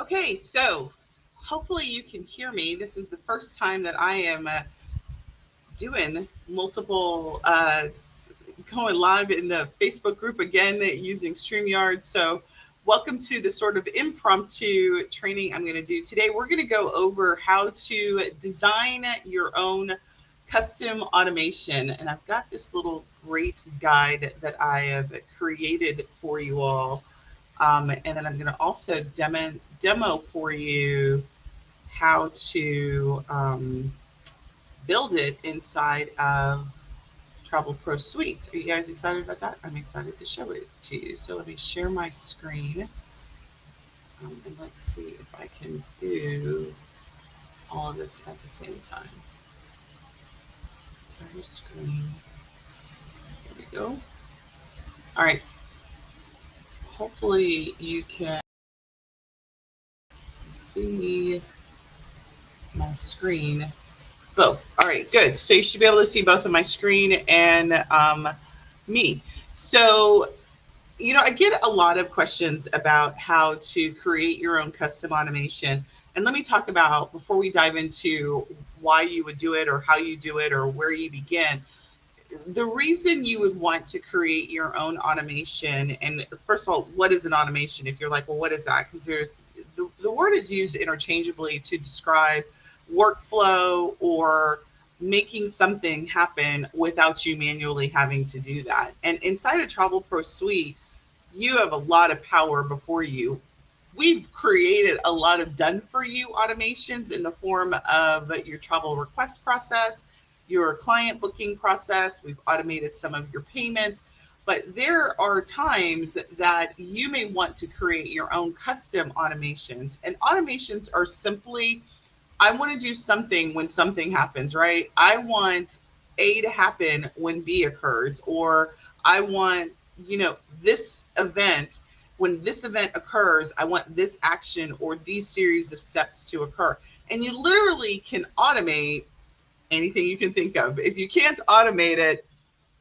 Okay, so hopefully you can hear me. This is the first time that I am doing multiple, going live in the Facebook group again using StreamYard. So, welcome to the sort of impromptu training I'm going to do today. We're going to go over how to design your own custom automation. And I've got this little great guide that I have created for you all. And then I'm going to also demo for you how to build it inside of TravelPro Suite. Are you guys excited about that? I'm excited to show it to you. So let me share my screen, and let's see if I can do all of this at the same time. Entire screen. There we go. All right. Hopefully you can see my screen. Both. All right, good. So you should be able to see both of my screen and me. So, I get a lot of questions about how to create your own custom automation. And let me talk about, before we dive into why you would do it or how you do it or where you begin, the reason you would want to create your own automation. And first of all, what is an automation? If you're like, well, what is that? Because the word is used interchangeably to describe workflow or making something happen without you manually having to do that. And inside of TravelPro Suite, you have a lot of power before you. We've created a lot of done for you automations in the form of your travel request process, your client booking process. We've automated some of your payments, but there are times that you may want to create your own custom automations. And automations are simply, I want to do something when something happens, right? I want A to happen when B occurs, or I want, this event, when this event occurs, I want this action or these series of steps to occur. And you literally can automate anything you can think of. If you can't automate it,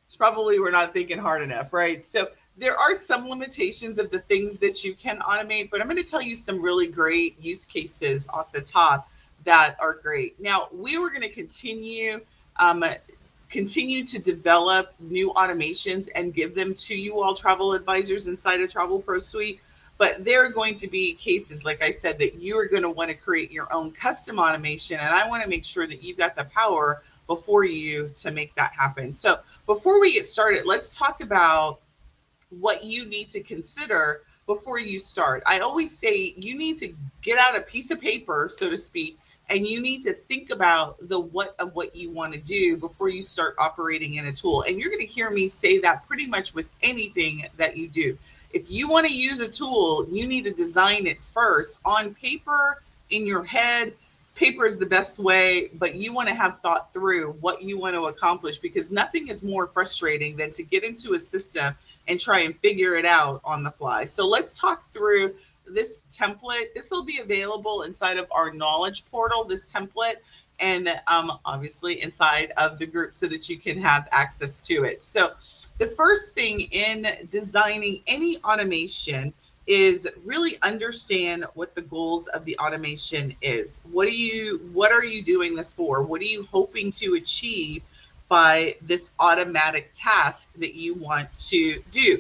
it's probably we're not thinking hard enough, right? So there are some limitations of the things that you can automate, but I'm going to tell you some really great use cases off the top that are great. Now, we were going to continue to develop new automations and give them to you all travel advisors inside of TravelPro Suite. But there are going to be cases, like I said, that you are going to want to create your own custom automation. And I want to make sure that you've got the power before you to make that happen. So before we get started, let's talk about what you need to consider before you start. I always say you need to get out a piece of paper, so to speak, and you need to think about the what of what you want to do before you start operating in a tool. And you're going to hear me say that pretty much with anything that you do. If you want to use a tool, you need to design it first on paper, in your head. Paper is the best way, but you want to have thought through what you want to accomplish, because nothing is more frustrating than to get into a system and try and figure it out on the fly. So let's talk through this template. This will be available inside of our knowledge portal, this template, and obviously inside of the group so that you can have access to it. So the first thing in designing any automation is really understand what the goals of the automation is. What are you doing this for? What are you hoping to achieve by this automatic task that you want to do?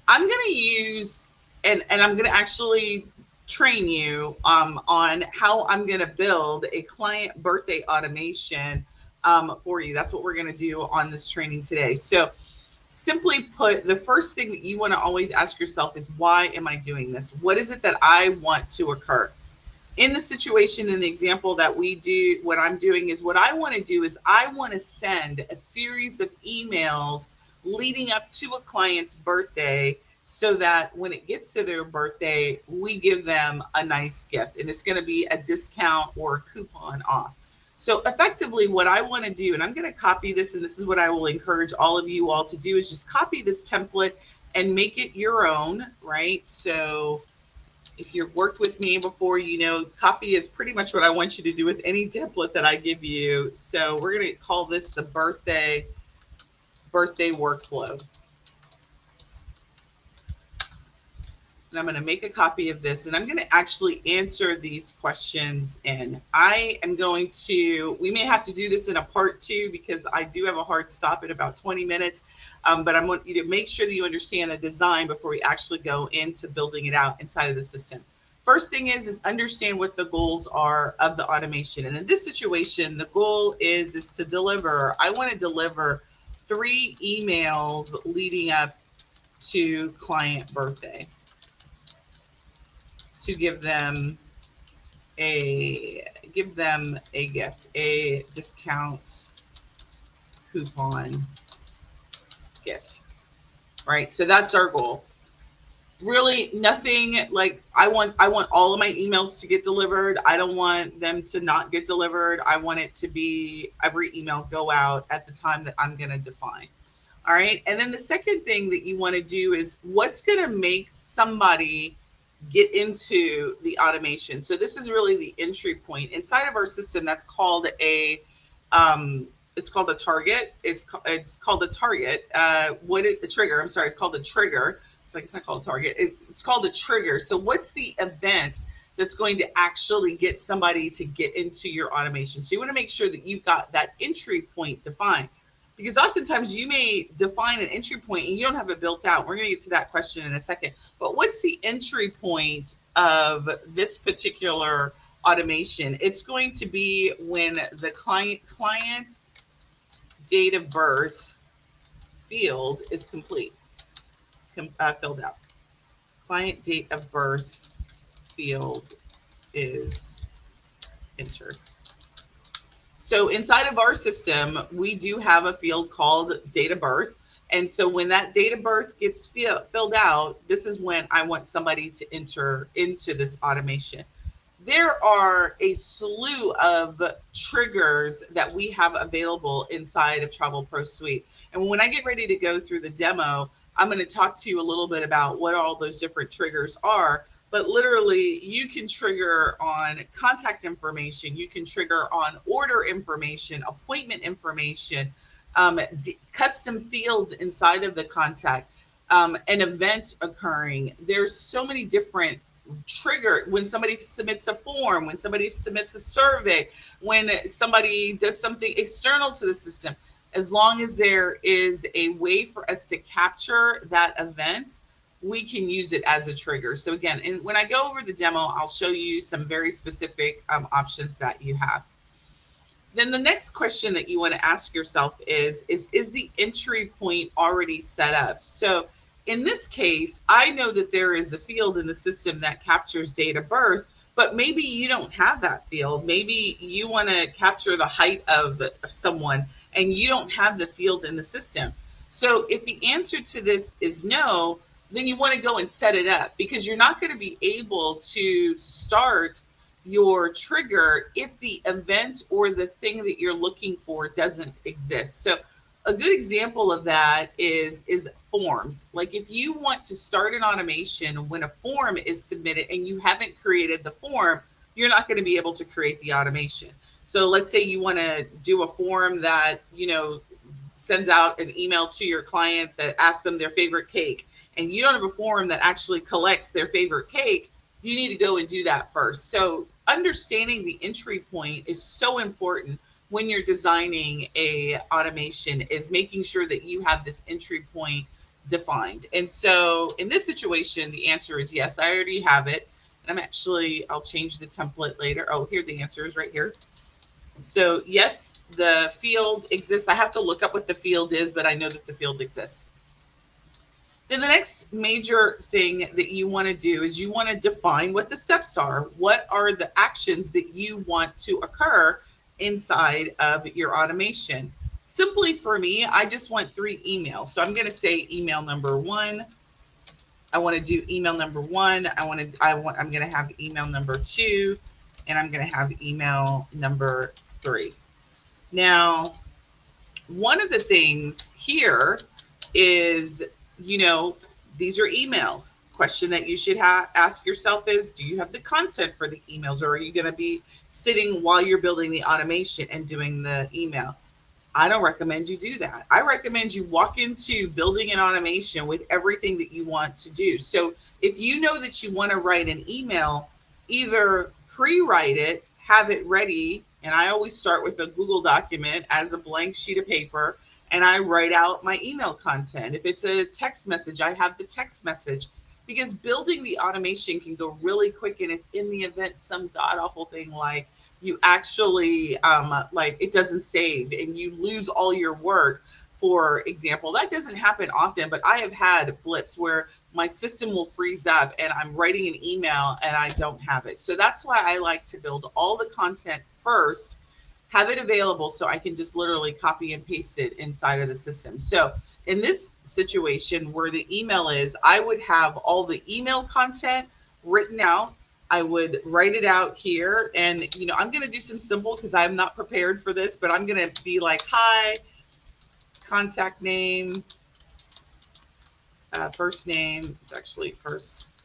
I'm going to use, and I'm going to actually train you on how I'm going to build a client birthday automation for you. That's what we're going to do on this training today. So simply put, the first thing that you want to always ask yourself is, why am I doing this? What is it that I want to occur? In the situation, in the example that we do, what I'm doing is, what I want to do is I want to send a series of emails leading up to a client's birthday, so that when it gets to their birthday, we give them a nice gift, and it's going to be a discount or a coupon off. So effectively what I want to do, and I'm going to copy this, and this is what I will encourage all of you all to do, is just copy this template and make it your own, right? So if you've worked with me before, copy is pretty much what I want you to do with any template that I give you. So we're going to call this the birthday workflow. and I'm going to make a copy of this, and I'm going to actually answer these questions in. I am going to, we may have to do this in a part 2 because I do have a hard stop in about 20 minutes, but I want you to make sure that you understand the design before we actually go into building it out inside of the system. First thing is understand what the goals are of the automation. And in this situation, the goal is to deliver, I want to deliver 3 emails leading up to client birthday to give them a gift, a discount coupon gift, right? So that's our goal. Really nothing like I want all of my emails to get delivered. I don't want them to not get delivered. I want it to be every email go out at the time that I'm going to define. All right. And then the second thing that you want to do is what's going to make somebody get into the automation. So this is really the entry point inside of our system. That's called a it's called a target. It's called a target. What is a trigger? I'm sorry. It's called a trigger. It's not called a target. It's called a trigger. So what's the event that's going to actually get somebody to get into your automation? So you want to make sure that you've got that entry point defined. Because oftentimes you may define an entry point and you don't have it built out. We're going to get to that question in a second. But what's the entry point of this particular automation? It's going to be when the client date of birth field is complete, filled out. Client date of birth field is entered. So inside of our system, we do have a field called date of birth. And so when that date of birth gets filled out, this is when I want somebody to enter into this automation. There are a slew of triggers that we have available inside of TravelPro Suite. And when I get ready to go through the demo, I'm going to talk to you a little bit about what all those different triggers are. But literally, you can trigger on contact information, you can trigger on order information, appointment information, custom fields inside of the contact, an event occurring. There's so many different trigger when somebody submits a form, when somebody submits a survey, when somebody does something external to the system. As long as there is a way for us to capture that event, we can use it as a trigger. So again, and when I go over the demo, I'll show you some very specific options that you have. Then the next question that you want to ask yourself is the entry point already set up? So in this case, I know that there is a field in the system that captures date of birth, but maybe you don't have that field. Maybe you want to capture the height of someone and you don't have the field in the system. So if the answer to this is no, then you want to go and set it up, because you're not going to be able to start your trigger if the event or the thing that you're looking for doesn't exist. So a good example of that is forms. Like if you want to start an automation when a form is submitted and you haven't created the form, you're not going to be able to create the automation. So let's say you want to do a form that, sends out an email to your client that asks them their favorite cake, and you don't have a form that actually collects their favorite cake. You need to go and do that first. So understanding the entry point is so important when you're designing a automation, is making sure that you have this entry point defined. And so in this situation, the answer is yes, I already have it. And I'll change the template later. Oh, here the answer is right here. So yes, the field exists. I have to look up what the field is, but I know that the field exists. Then the next major thing that you want to do is you want to define what the steps are. What are the actions that you want to occur inside of your automation? Simply for me, I just want 3 emails. So I'm going to say email number 1. I want to do email number 1. I'm going to have email number 2, and I'm going to have email number 3. Now, one of the things here is, these are emails. Question that you should ask yourself is, do you have the content for the emails, or are you going to be sitting while you're building the automation and doing the email? I don't recommend you do that. I recommend you walk into building an automation with everything that you want to do. So if you know that you want to write an email, either pre-write it, have it ready. And I always start with a Google document as a blank sheet of paper, and I write out my email content. If it's a text message, I have the text message, because building the automation can go really quick. And if in the event some god awful thing like you actually like it doesn't save and you lose all your work, for example, that doesn't happen often, but I have had blips where my system will freeze up and I'm writing an email and I don't have it. So that's why I like to build all the content first, have it available so I can just literally copy and paste it inside of the system. So in this situation where the email is, I would have all the email content written out. I would write it out here, and I'm going to do some simple because I'm not prepared for this, but I'm going to be like, hi, contact name, first name. It's actually first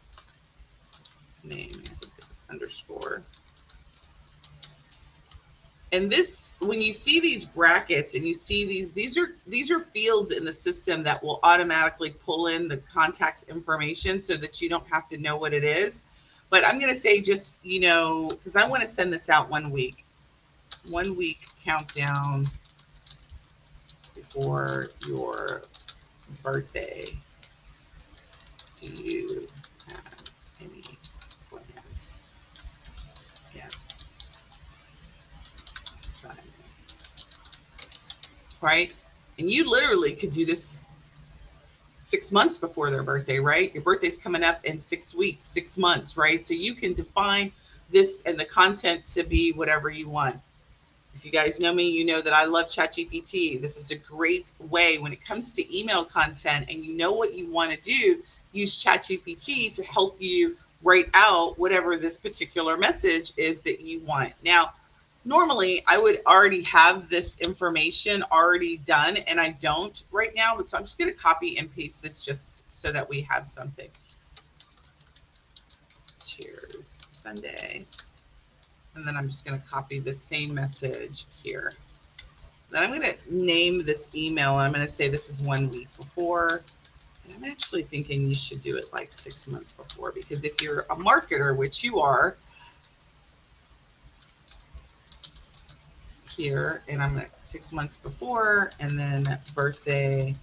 name. I think this is underscore. And this, when you see these brackets and you see these are fields in the system that will automatically pull in the contact's information so that you don't have to know what it is. But I'm going to say just, because I want to send this out 1 week. 1 week countdown before your birthday. Do you have any plans? Yeah. Right? And you literally could do this 6 months before their birthday, right? Your birthday's coming up in 6 weeks, 6 months, right? So you can define this and the content to be whatever you want. If you guys know me, you know that I love ChatGPT. This is a great way when it comes to email content and you know what you want to do, use ChatGPT to help you write out whatever this particular message is that you want. Now, normally I would already have this information already done, and I don't right now, but so I'm just going to copy and paste this just so that we have something. Cheers, Sunday. And then I'm just going to copy the same message here. Then I'm going to name this email, and I'm going to say this is 1 week before. And I'm actually thinking you should do it like 6 months before, because if you're a marketer, which you are, here, and I'm at 6 months before, and then birthday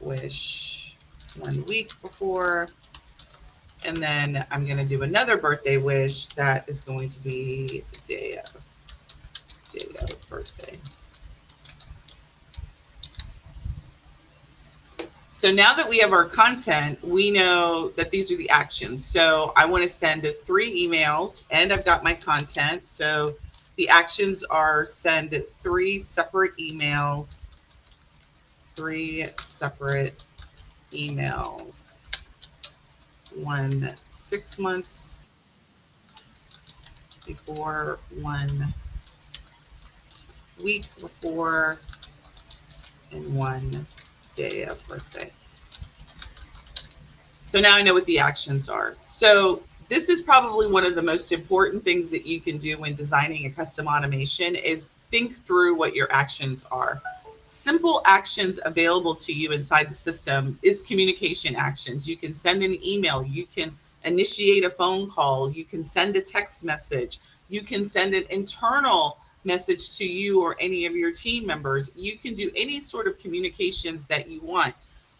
wish 1 week before, and then I'm going to do another birthday wish that is going to be the day of birthday. So now that we have our content, we know that these are the actions. So I want to send 3 emails, and I've got my content. So the actions are send 3 separate emails, 3 separate emails, 1 6 months before, 1 week before, and 1 day of birthday. So now I know what the actions are. So this is probably one of the most important things that you can do when designing a custom automation is think through what your actions are. Simple actions available to you inside the system is communication actions. You can send an email, you can initiate a phone call, you can send a text message, you can send an internal message to you or any of your team members. You can do any sort of communications that you want.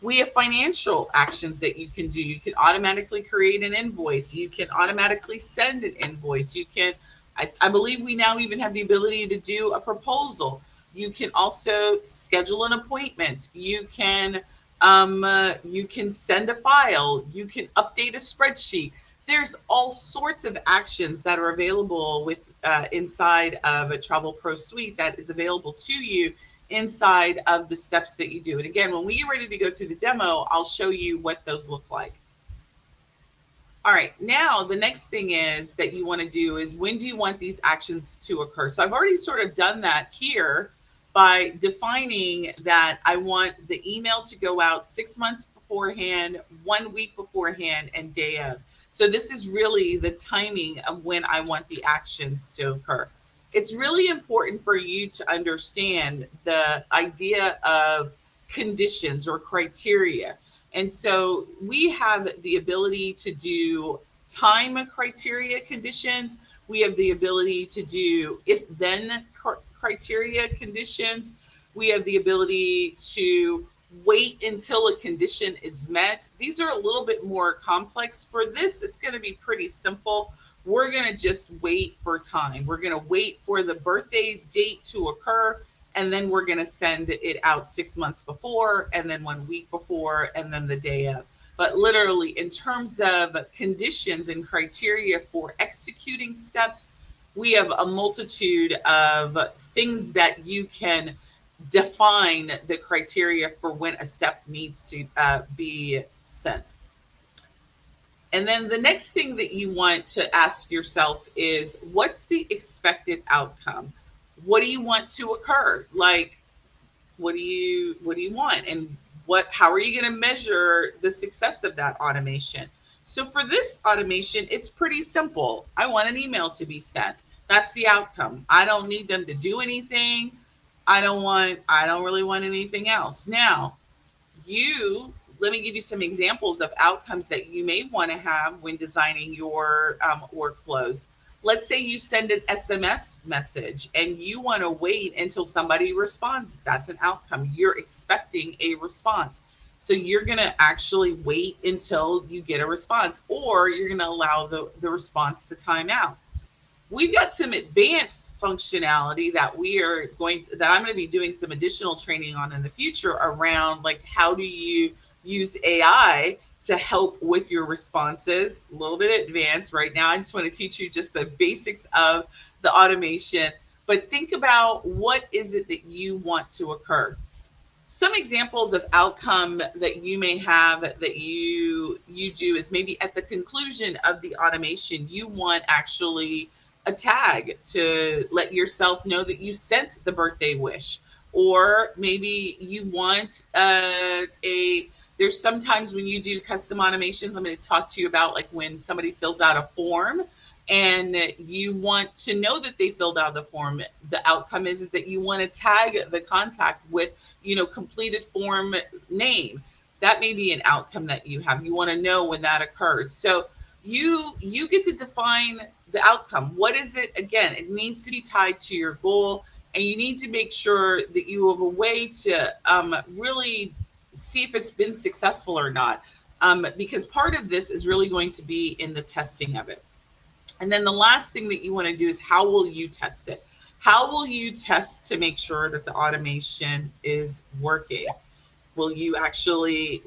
We have financial actions that you can do. You can automatically create an invoice. You can automatically send an invoice. You can, I believe we now even have the ability to do a proposal. You can also schedule an appointment. You can send a file. You can update a spreadsheet. There's all sorts of actions that are available with inside of a TravelPro Suite that is available to you inside of the steps that you do. And again, when we get ready to go through the demo, I'll show you what those look like. All right, now the next thing is that you want to do is when do you want these actions to occur? So I've already sort of done that here by defining that I want the email to go out 6 months beforehand, 1 week beforehand, and day of. So this is really the timing of when I want the actions to occur. it's really important for you to understand the idea of conditions or criteria. And so we have the ability to do time criteria conditions. We have the ability to do if then criteria conditions. We have the ability to wait until a condition is met. These are a little bit more complex. For this, it's going to be pretty simple. We're going to just wait for time. We're going to wait for the birthday date to occur, and then we're going to send it out 6 months before, and then 1 week before, and then the day of. But literally, in terms of conditions and criteria for executing steps, we have a multitude of things that you can define the criteria for when a step needs to be sent. And then the next thing that you want to ask yourself is, what's the expected outcome? What do you want to occur? Like, what do you want? And how are you going to measure the success of that automation? So for this automation, it's pretty simple. I want an email to be sent. That's the outcome. I don't need them to do anything. I don't really want anything else. Now, let me give you some examples of outcomes that you may want to have when designing your workflows. Let's say you send an SMS message and you want to wait until somebody responds. That's an outcome. You're expecting a response. So you're going to actually wait until you get a response, or you're going to allow the response to time out. We've got some advanced functionality that I'm going to be doing some additional training on in the future around, like, how do you use AI to help with your responses. A little bit advanced right now. I just want to teach you just the basics of the automation, but think about, what is it that you want to occur? Some examples of outcome that you may have that you do is, maybe at the conclusion of the automation, you want actually a tag to let yourself know that you sent the birthday wish. Or maybe you want there's sometimes when you do custom automations, I'm going to talk to you about, like, when somebody fills out a form and you want to know that they filled out the form. The outcome is that you want to tag the contact with, completed form name. That may be an outcome that you have. You want to know when that occurs. So you get to define the outcome. What is it? Again, it needs to be tied to your goal, and you need to make sure that you have a way to really see if it's been successful or not, because part of this is really going to be in the testing of it. And then the last thing that you want to do is, how will you test it? How will you test to make sure that the automation is working? Will you actually,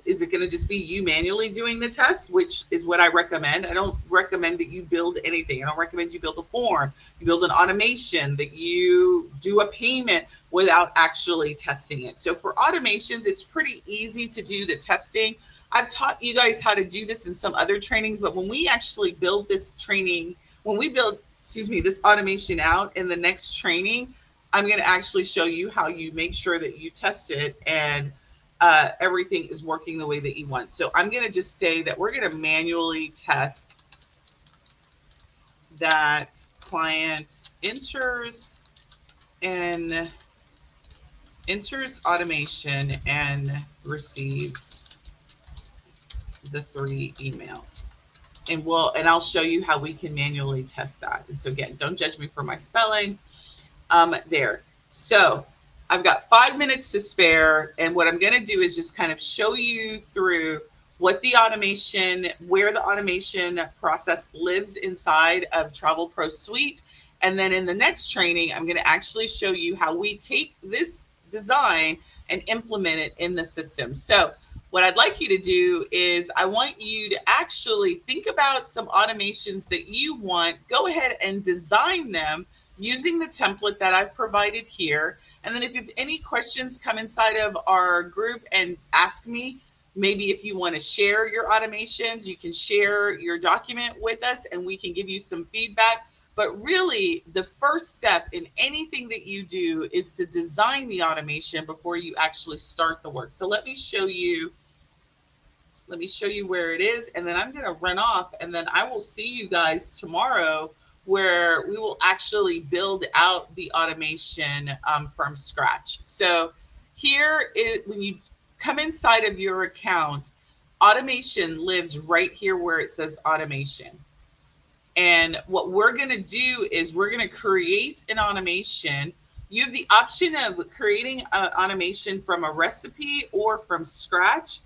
is it going to just be you manually doing the test, which is what I recommend? I don't recommend that you build anything. I don't recommend you build a form, you build an automation, that you do a payment without actually testing it. So for automations, it's pretty easy to do the testing. I've taught you guys how to do this in some other trainings, but when we actually build this this automation out in the next training, I'm going to actually show you how you make sure that you test it and everything is working the way that you want. So I'm going to just say that we're going to manually test that client enters automation and receives the 3 emails. And I'll show you how we can manually test that. And so again, don't judge me for my spelling. There. So I've got 5 minutes to spare, and what I'm going to do is just kind of show you through where the automation process lives inside of TravelPro Suite. And then in the next training, I'm going to actually show you how we take this design and implement it in the system. So what I'd like you to do is, I want you to actually think about some automations that you want. Go ahead and design them using the template that I've provided here. And then if you have any questions, come inside of our group and ask me. Maybe if you want to share your automations, you can share your document with us and we can give you some feedback. But really, the first step in anything that you do is to design the automation before you actually start the work. So let me show you where it is, and then I'm going to run off, and then I will see you guys tomorrow where we will actually build out the automation from scratch. So here is when you come inside of your account, automation lives right here where it says automation. And what we're going to do is we're going to create an automation. You have the option of creating an automation from a recipe or from scratch.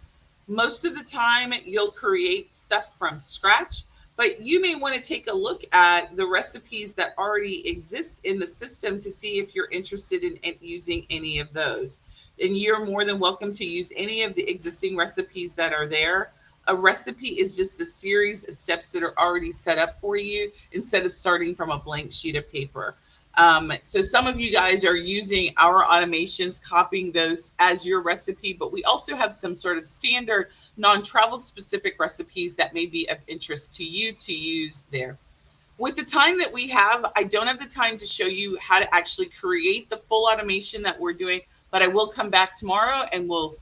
Most of the time, you'll create stuff from scratch, but you may want to take a look at the recipes that already exist in the system to see if you're interested in using any of those. And you're more than welcome to use any of the existing recipes that are there. A recipe is just a series of steps that are already set up for you instead of starting from a blank sheet of paper. So some of you guys are using our automations, copying those as your recipe, but we also have some sort of standard non-travel specific recipes that may be of interest to you to use there. With the time that we have, I don't have the time to show you how to actually create the full automation that we're doing, but I will come back tomorrow and we'll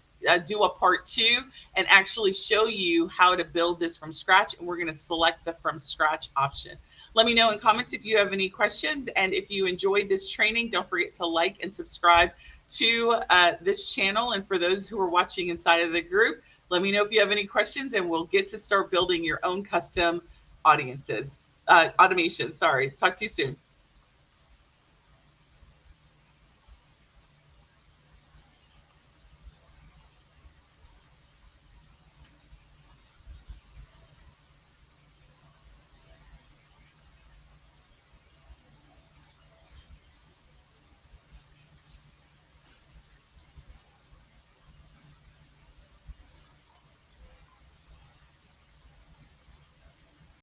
do a part 2 and actually show you how to build this from scratch. And we're going to select the from scratch option. Let me know in comments if you have any questions. And if you enjoyed this training, don't forget to like and subscribe to this channel. And for those who are watching inside of the group, let me know if you have any questions and we'll get to start building your own custom audiences. Automation. Sorry. Talk to you soon.